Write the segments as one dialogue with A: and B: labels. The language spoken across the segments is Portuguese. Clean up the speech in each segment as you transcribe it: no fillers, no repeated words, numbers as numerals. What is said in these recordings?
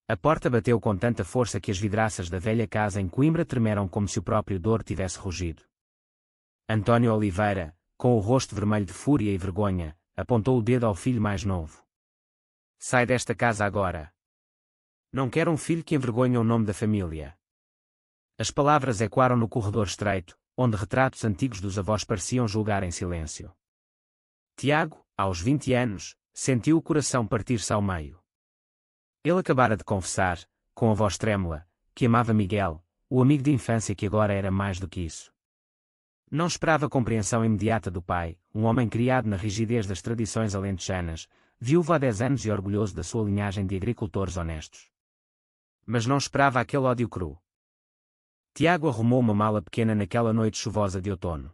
A: A porta bateu com tanta força que as vidraças da velha casa em Coimbra tremeram como se o próprio Douro tivesse rugido. António Oliveira, com o rosto vermelho de fúria e vergonha, apontou o dedo ao filho mais novo. Sai desta casa agora. Não quero um filho que envergonhe o nome da família. As palavras ecoaram no corredor estreito, onde retratos antigos dos avós pareciam julgar em silêncio. Tiago, aos 20 anos, sentiu o coração partir-se ao meio. Ele acabara de confessar, com a voz trêmula, que amava Miguel, o amigo de infância que agora era mais do que isso. Não esperava compreensão imediata do pai, um homem criado na rigidez das tradições alentejanas, viúvo há 10 anos e orgulhoso da sua linhagem de agricultores honestos. Mas não esperava aquele ódio cru. Tiago arrumou uma mala pequena naquela noite chuvosa de outono.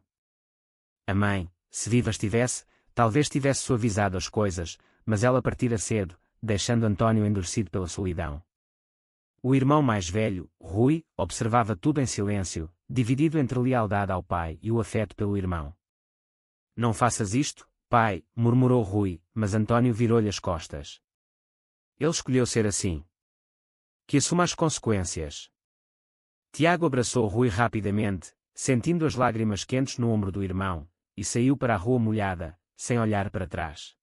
A: A mãe, se viva estivesse, talvez tivesse suavizado as coisas, mas ela partira cedo, deixando António endurecido pela solidão. O irmão mais velho, Rui, observava tudo em silêncio, dividido entre lealdade ao pai e o afeto pelo irmão. Não faças isto, pai, murmurou Rui, mas António virou-lhe as costas. Ele escolheu ser assim. Que assuma as consequências. Tiago abraçou Rui rapidamente, sentindo as lágrimas quentes no ombro do irmão, e saiu para a rua molhada, sem olhar para trás.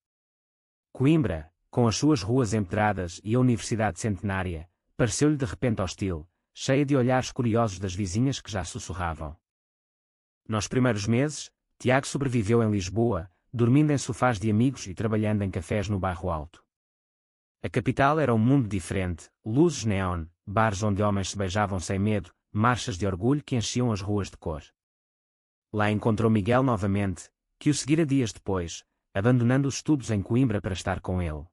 A: Coimbra, com as suas ruas empedradas e a Universidade Centenária, pareceu-lhe de repente hostil, cheia de olhares curiosos das vizinhas que já sussurravam. Nos primeiros meses, Tiago sobreviveu em Lisboa, dormindo em sofás de amigos e trabalhando em cafés no Bairro Alto. A capital era um mundo diferente, luzes neon, bares onde homens se beijavam sem medo, marchas de orgulho que enchiam as ruas de cor. Lá encontrou Miguel novamente, que o seguira dias depois, abandonando os estudos em Coimbra para estar com ele.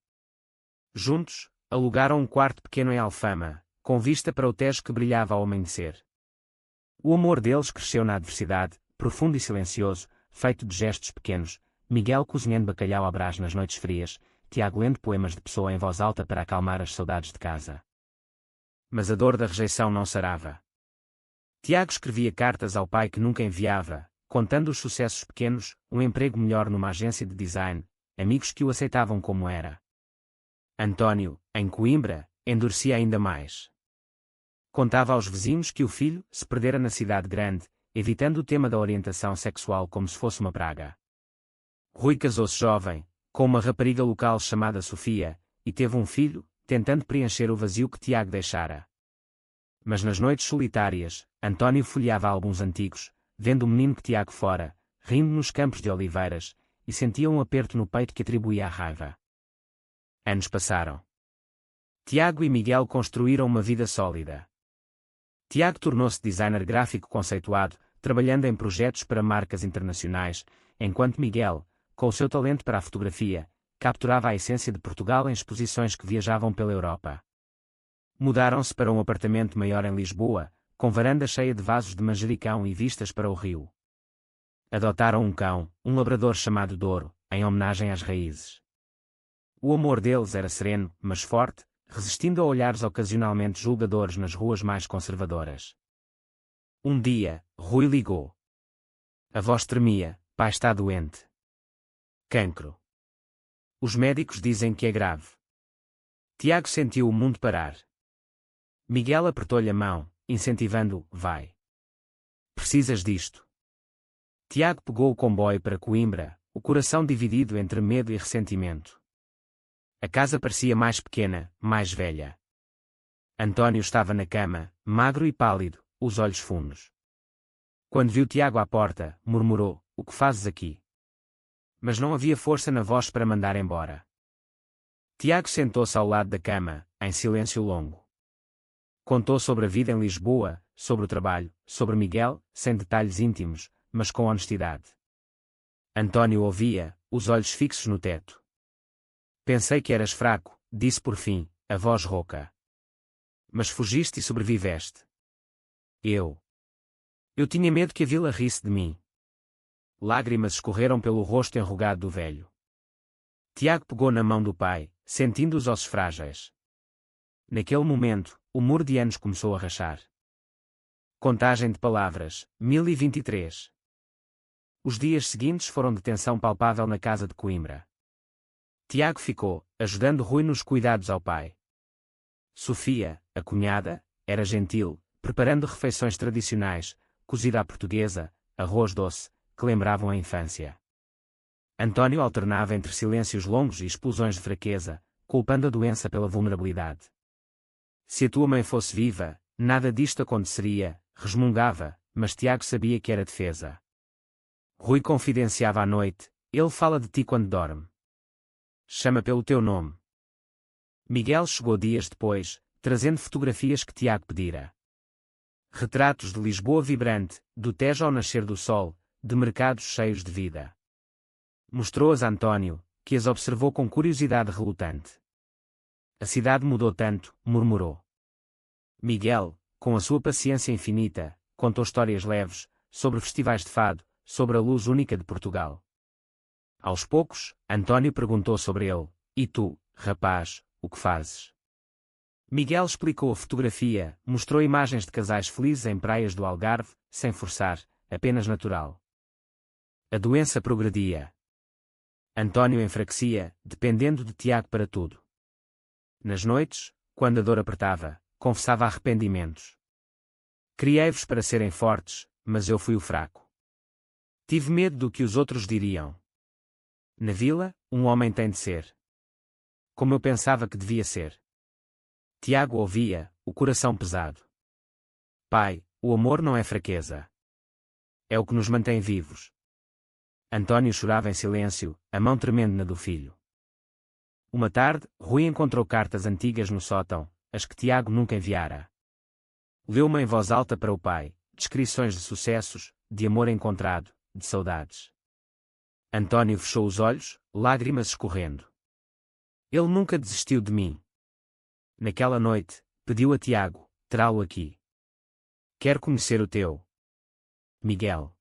A: Juntos, alugaram um quarto pequeno em Alfama, com vista para o Tejo que brilhava ao amanhecer. O amor deles cresceu na adversidade, profundo e silencioso, feito de gestos pequenos, Miguel cozinhando bacalhau à brás nas noites frias, Tiago lendo poemas de Pessoa em voz alta para acalmar as saudades de casa. Mas a dor da rejeição não sarava. Tiago escrevia cartas ao pai que nunca enviava, contando os sucessos pequenos, um emprego melhor numa agência de design, amigos que o aceitavam como era. António, em Coimbra, endurecia ainda mais. Contava aos vizinhos que o filho se perdera na cidade grande, evitando o tema da orientação sexual como se fosse uma praga. Rui casou-se jovem, com uma rapariga local chamada Sofia, e teve um filho, tentando preencher o vazio que Tiago deixara. Mas nas noites solitárias, António folheava álbuns antigos, vendo o menino que Tiago fora, rindo nos campos de oliveiras, e sentia um aperto no peito que atribuía à raiva. Anos passaram. Tiago e Miguel construíram uma vida sólida. Tiago tornou-se designer gráfico conceituado, trabalhando em projetos para marcas internacionais, enquanto Miguel, com o seu talento para a fotografia, capturava a essência de Portugal em exposições que viajavam pela Europa. Mudaram-se para um apartamento maior em Lisboa, com varanda cheia de vasos de manjericão e vistas para o rio. Adotaram um cão, um labrador chamado Douro, em homenagem às raízes. O amor deles era sereno, mas forte, resistindo a olhares ocasionalmente julgadores nas ruas mais conservadoras. Um dia, Rui ligou. A voz tremia, pai está doente. Cancro. Os médicos dizem que é grave. Tiago sentiu o mundo parar. Miguel apertou-lhe a mão, incentivando-o, vai. Precisas disto. Tiago pegou o comboio para Coimbra, o coração dividido entre medo e ressentimento. A casa parecia mais pequena, mais velha. António estava na cama, magro e pálido, os olhos fundos. Quando viu Tiago à porta, murmurou, o que fazes aqui? Mas não havia força na voz para mandar embora. Tiago sentou-se ao lado da cama, em silêncio longo. Contou sobre a vida em Lisboa, sobre o trabalho, sobre Miguel, sem detalhes íntimos, mas com honestidade. António ouvia, os olhos fixos no teto. Pensei que eras fraco, disse por fim, a voz rouca. Mas fugiste e sobreviveste. Eu tinha medo que a vila risse de mim. Lágrimas escorreram pelo rosto enrugado do velho. Tiago pegou na mão do pai, sentindo os ossos frágeis. Naquele momento, o muro de anos começou a rachar. Contagem de palavras, 1023. Os dias seguintes foram de tensão palpável na casa de Coimbra. Tiago ficou, ajudando Rui nos cuidados ao pai. Sofia, a cunhada, era gentil, preparando refeições tradicionais, cozida à portuguesa, arroz doce, que lembravam a infância. Antônio alternava entre silêncios longos e explosões de fraqueza, culpando a doença pela vulnerabilidade. Se a tua mãe fosse viva, nada disto aconteceria, resmungava, mas Tiago sabia que era defesa. Rui confidenciava à noite, ele fala de ti quando dorme. Chama pelo teu nome. Miguel chegou dias depois, trazendo fotografias que Tiago pedira. Retratos de Lisboa vibrante, do Tejo ao nascer do sol, de mercados cheios de vida. Mostrou-as a Antônio, que as observou com curiosidade relutante. A cidade mudou tanto, murmurou. Miguel, com a sua paciência infinita, contou histórias leves, sobre festivais de fado, sobre a luz única de Portugal. Aos poucos, Antônio perguntou sobre ele, e tu, rapaz, o que fazes? Miguel explicou a fotografia, mostrou imagens de casais felizes em praias do Algarve, sem forçar, apenas natural. A doença progredia. Antônio enfraquecia, dependendo de Tiago para tudo. Nas noites, quando a dor apertava, confessava arrependimentos. Criei-vos para serem fortes, mas eu fui o fraco. Tive medo do que os outros diriam. Na vila, um homem tem de ser como eu pensava que devia ser. Tiago ouvia, o coração pesado. Pai, o amor não é fraqueza. É o que nos mantém vivos. Antônio chorava em silêncio, a mão tremendo na do filho. Uma tarde, Rui encontrou cartas antigas no sótão, as que Tiago nunca enviara. Leu-uma em voz alta para o pai, descrições de sucessos, de amor encontrado, de saudades. Antônio fechou os olhos, lágrimas escorrendo. Ele nunca desistiu de mim. Naquela noite, pediu a Tiago, terá-lo aqui. Quero conhecer o teu Miguel.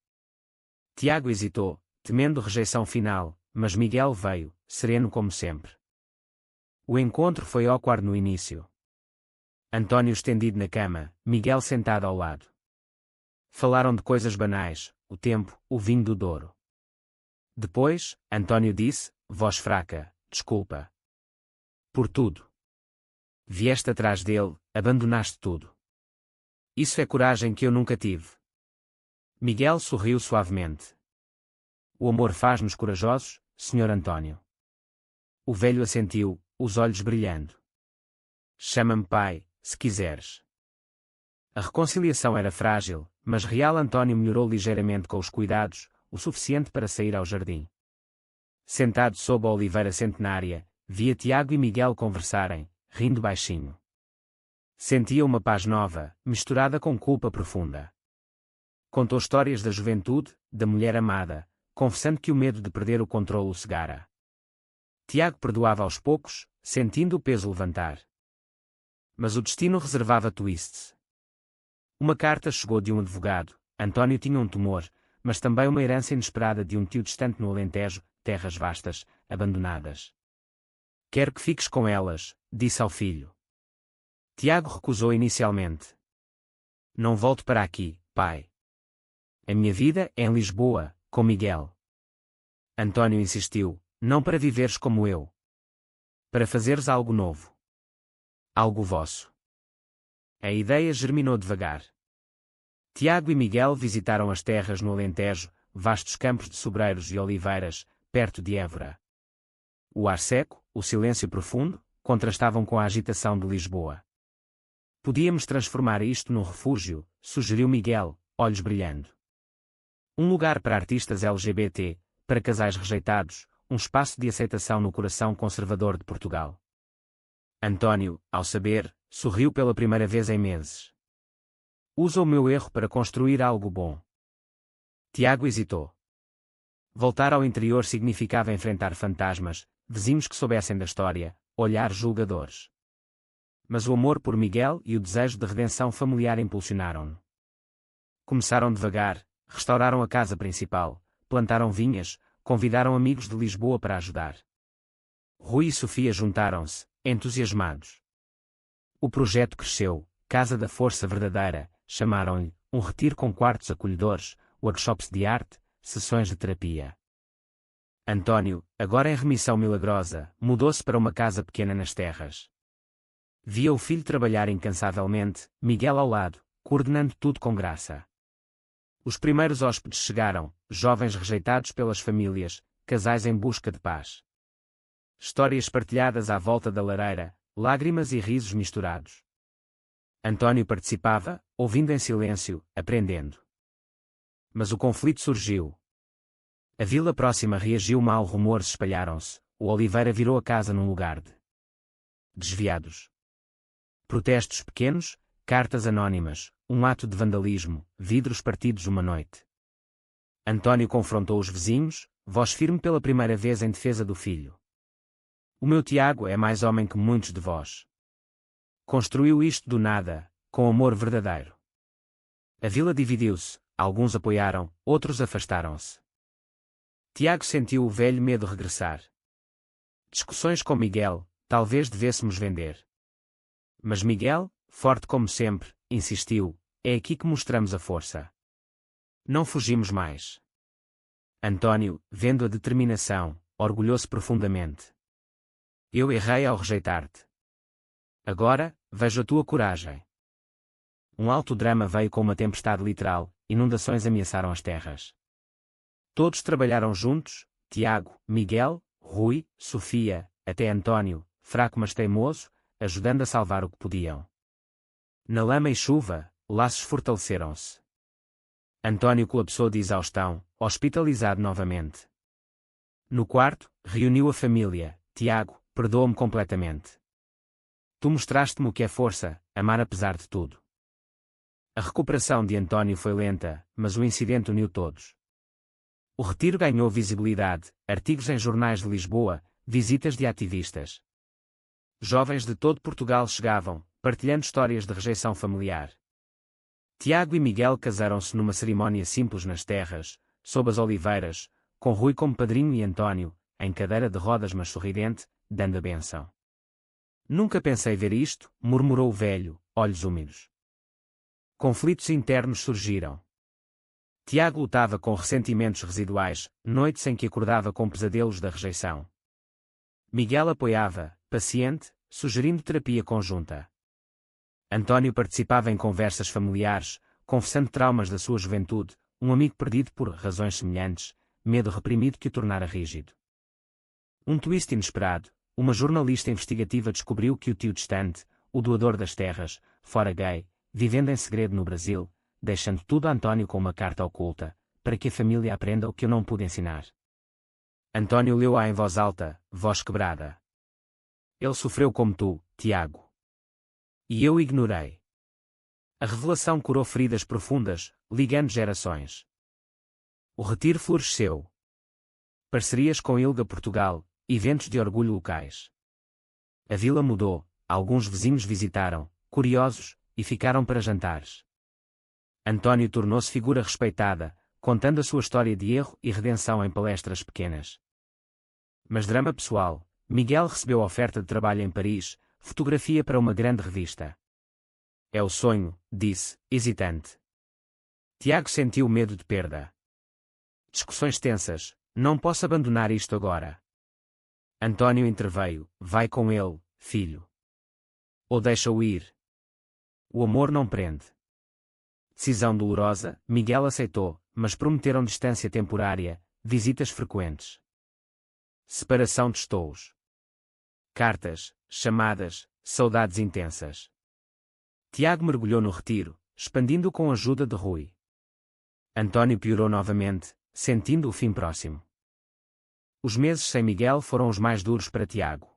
A: Tiago hesitou, temendo rejeição final, mas Miguel veio, sereno como sempre. O encontro foi awkward no início. Antônio estendido na cama, Miguel sentado ao lado. Falaram de coisas banais, o tempo, o vinho do Douro. Depois, Antônio disse, voz fraca, desculpa. Por tudo. Vieste atrás dele, abandonaste tudo. Isso é coragem que eu nunca tive. Miguel sorriu suavemente. O amor faz-nos corajosos, Sr. Antônio. O velho assentiu, os olhos brilhando. Chama-me pai, se quiseres. A reconciliação era frágil, mas real. Antônio melhorou ligeiramente com os cuidados, o suficiente para sair ao jardim. Sentado sob a oliveira centenária, via Tiago e Miguel conversarem, rindo baixinho. Sentia uma paz nova, misturada com culpa profunda. Contou histórias da juventude, da mulher amada, confessando que o medo de perder o controle o cegara. Tiago perdoava aos poucos, sentindo o peso levantar. Mas o destino reservava twists. Uma carta chegou de um advogado. Antônio tinha um tumor, mas também uma herança inesperada de um tio distante no Alentejo, terras vastas, abandonadas. Quero que fiques com elas, disse ao filho. Tiago recusou inicialmente. Não volto para aqui, pai. A minha vida é em Lisboa, com Miguel. Antônio insistiu, não para viveres como eu. Para fazeres algo novo. Algo vosso. A ideia germinou devagar. Tiago e Miguel visitaram as terras no Alentejo, vastos campos de sobreiros e oliveiras, perto de Évora. O ar seco, o silêncio profundo, contrastavam com a agitação de Lisboa. Podíamos transformar isto num refúgio, sugeriu Miguel, olhos brilhando. Um lugar para artistas LGBT, para casais rejeitados, um espaço de aceitação no coração conservador de Portugal. Antônio, ao saber, sorriu pela primeira vez em meses. Usa o meu erro para construir algo bom. Tiago hesitou. Voltar ao interior significava enfrentar fantasmas, vizinhos que soubessem da história, olhares julgadores. Mas o amor por Miguel e o desejo de redenção familiar impulsionaram-no. Começaram devagar, restauraram a casa principal, plantaram vinhas, convidaram amigos de Lisboa para ajudar. Rui e Sofia juntaram-se, entusiasmados. O projeto cresceu, Casa da Força Verdadeira, chamaram-lhe, um retiro com quartos acolhedores, workshops de arte, sessões de terapia. Antônio, agora em remissão milagrosa, mudou-se para uma casa pequena nas terras. Via o filho trabalhar incansavelmente, Miguel ao lado, coordenando tudo com graça. Os primeiros hóspedes chegaram, jovens rejeitados pelas famílias, casais em busca de paz. Histórias partilhadas à volta da lareira, lágrimas e risos misturados. Antônio participava, ouvindo em silêncio, aprendendo. Mas o conflito surgiu. A vila próxima reagiu mal, rumores espalharam-se, o Oliveira virou a casa num lugar de desviados. Protestos pequenos, cartas anónimas, um ato de vandalismo, vidros partidos uma noite. Antônio confrontou os vizinhos, voz firme pela primeira vez em defesa do filho. O meu Tiago é mais homem que muitos de vós. Construiu isto do nada, com amor verdadeiro. A vila dividiu-se, alguns apoiaram, outros afastaram-se. Tiago sentiu o velho medo regressar. Discussões com Miguel, talvez devêssemos vender. Mas Miguel, forte como sempre, insistiu, é aqui que mostramos a força. Não fugimos mais. Antônio, vendo a determinação, orgulhou-se profundamente. Eu errei ao rejeitar-te. Agora, vejo a tua coragem. Um alto drama veio com uma tempestade literal, inundações ameaçaram as terras. Todos trabalharam juntos, Tiago, Miguel, Rui, Sofia, até Antônio, fraco mas teimoso, ajudando a salvar o que podiam. Na lama e chuva, laços fortaleceram-se. Antônio colapsou de exaustão, hospitalizado novamente. No quarto, reuniu a família. Tiago, perdoa-me completamente. Tu mostraste-me o que é força, amar apesar de tudo. A recuperação de Antônio foi lenta, mas o incidente uniu todos. O retiro ganhou visibilidade, artigos em jornais de Lisboa, visitas de ativistas. Jovens de todo Portugal chegavam, partilhando histórias de rejeição familiar. Tiago e Miguel casaram-se numa cerimónia simples nas terras, sob as oliveiras, com Rui como padrinho e Antônio, em cadeira de rodas mas sorridente, dando a bênção. Nunca pensei ver isto, murmurou o velho, olhos úmidos. Conflitos internos surgiram. Tiago lutava com ressentimentos residuais, noites em que acordava com pesadelos da rejeição. Miguel apoiava, paciente, sugerindo terapia conjunta. Antônio participava em conversas familiares, confessando traumas da sua juventude, um amigo perdido por razões semelhantes, medo reprimido que o tornara rígido. Um twist inesperado, uma jornalista investigativa descobriu que o tio distante, o doador das terras, fora gay, vivendo em segredo no Brasil, deixando tudo a Antônio com uma carta oculta, para que a família aprenda o que eu não pude ensinar. Antônio leu-a em voz alta, voz quebrada. Ele sofreu como tu, Tiago. E eu ignorei. A revelação curou feridas profundas, ligando gerações. O retiro floresceu. Parcerias com Ilga Portugal, eventos de orgulho locais. A vila mudou, alguns vizinhos visitaram, curiosos, e ficaram para jantares. Antônio tornou-se figura respeitada, contando a sua história de erro e redenção em palestras pequenas. Mas drama pessoal, Miguel recebeu oferta de trabalho em Paris, fotografia para uma grande revista. É o sonho, disse, hesitante. Tiago sentiu medo de perda. Discussões tensas, não posso abandonar isto agora. Antônio interveio, vai com ele, filho. Ou deixa-o ir. O amor não prende. Decisão dolorosa, Miguel aceitou, mas prometeram distância temporária, visitas frequentes. Separação de estojos. Cartas, chamadas, saudades intensas. Tiago mergulhou no retiro, expandindo-o com a ajuda de Rui. Antônio piorou novamente, sentindo o fim próximo. Os meses sem Miguel foram os mais duros para Tiago.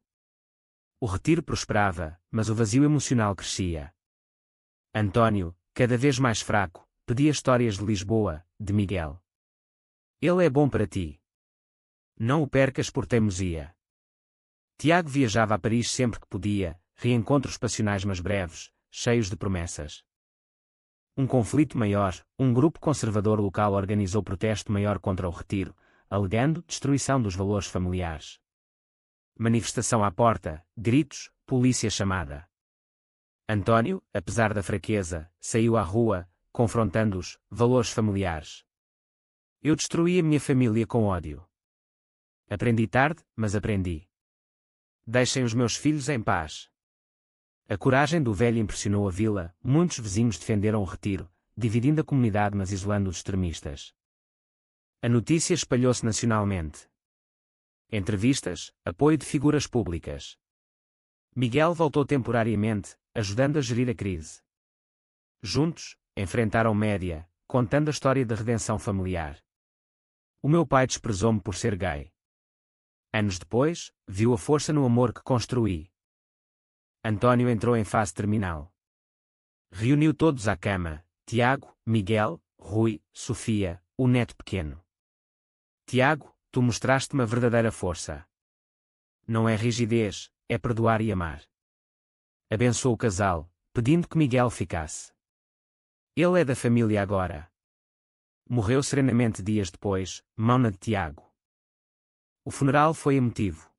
A: O retiro prosperava, mas o vazio emocional crescia. Antônio, cada vez mais fraco, pedia histórias de Lisboa, de Miguel. Ele é bom para ti. Não o percas por teimosia. Tiago viajava a Paris sempre que podia, reencontros passionais mas breves, cheios de promessas. Um conflito maior, um grupo conservador local organizou protesto maior contra o retiro, alegando destruição dos valores familiares. Manifestação à porta, gritos, polícia chamada. Antônio, apesar da fraqueza, saiu à rua, confrontando os valores familiares. Eu destruí a minha família com ódio. Aprendi tarde, mas aprendi. Deixem os meus filhos em paz. A coragem do velho impressionou a vila, muitos vizinhos defenderam o retiro, dividindo a comunidade mas isolando os extremistas. A notícia espalhou-se nacionalmente. Entrevistas, apoio de figuras públicas. Miguel voltou temporariamente, ajudando a gerir a crise. Juntos, enfrentaram Média, contando a história da redenção familiar. O meu pai desprezou-me por ser gay. Anos depois, viu a força no amor que construí. António entrou em fase terminal. Reuniu todos à cama: Tiago, Miguel, Rui, Sofia, o neto pequeno. Tiago, tu mostraste-me a verdadeira força. Não é rigidez, é perdoar e amar. Abençoou o casal, pedindo que Miguel ficasse. Ele é da família agora. Morreu serenamente dias depois, mão na de Tiago. O funeral foi emotivo.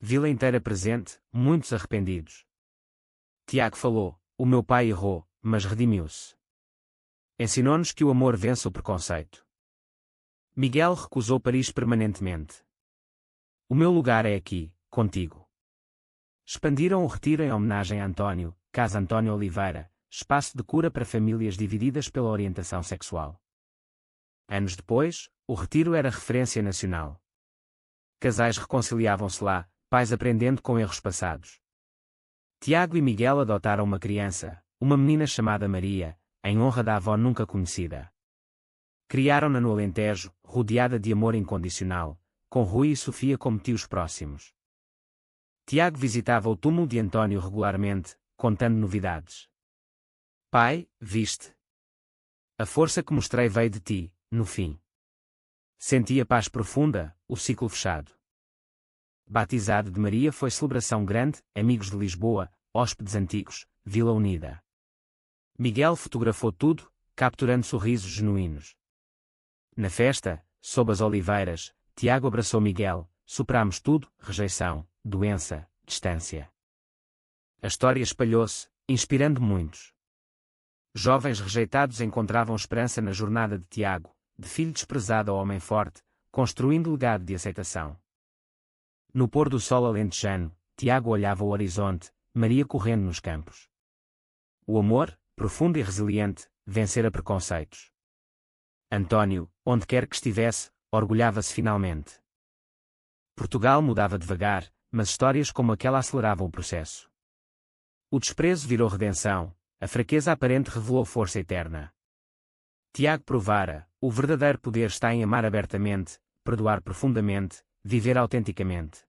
A: Vila inteira presente, muitos arrependidos. Tiago falou: o meu pai errou, mas redimiu-se. Ensinou-nos que o amor vence o preconceito. Miguel recusou Paris permanentemente. O meu lugar é aqui, contigo. Expandiram o retiro em homenagem a António, Casa António Oliveira, espaço de cura para famílias divididas pela orientação sexual. Anos depois, o retiro era referência nacional. Casais reconciliavam-se lá, pais aprendendo com erros passados. Tiago e Miguel adotaram uma criança, uma menina chamada Maria, em honra da avó nunca conhecida. Criaram-na no Alentejo, rodeada de amor incondicional, com Rui e Sofia como tios próximos. Tiago visitava o túmulo de António regularmente, contando novidades. Pai, viste? A força que mostrei veio de ti, no fim. Senti a paz profunda, o ciclo fechado. Batizado de Maria foi celebração grande, amigos de Lisboa, hóspedes antigos, Vila Unida. Miguel fotografou tudo, capturando sorrisos genuínos. Na festa, sob as oliveiras, Tiago abraçou Miguel, superámos tudo, rejeição, doença, distância. A história espalhou-se, inspirando muitos. Jovens rejeitados encontravam esperança na jornada de Tiago, de filho desprezado a homem forte, construindo legado de aceitação. No pôr do sol alentejano, Tiago olhava o horizonte, Maria correndo nos campos. O amor, profundo e resiliente, vencera preconceitos. António, onde quer que estivesse, orgulhava-se finalmente. Portugal mudava devagar, mas histórias como aquela aceleravam o processo. O desprezo virou redenção, a fraqueza aparente revelou força eterna. Tiago provara: o verdadeiro poder está em amar abertamente, perdoar profundamente, viver autenticamente.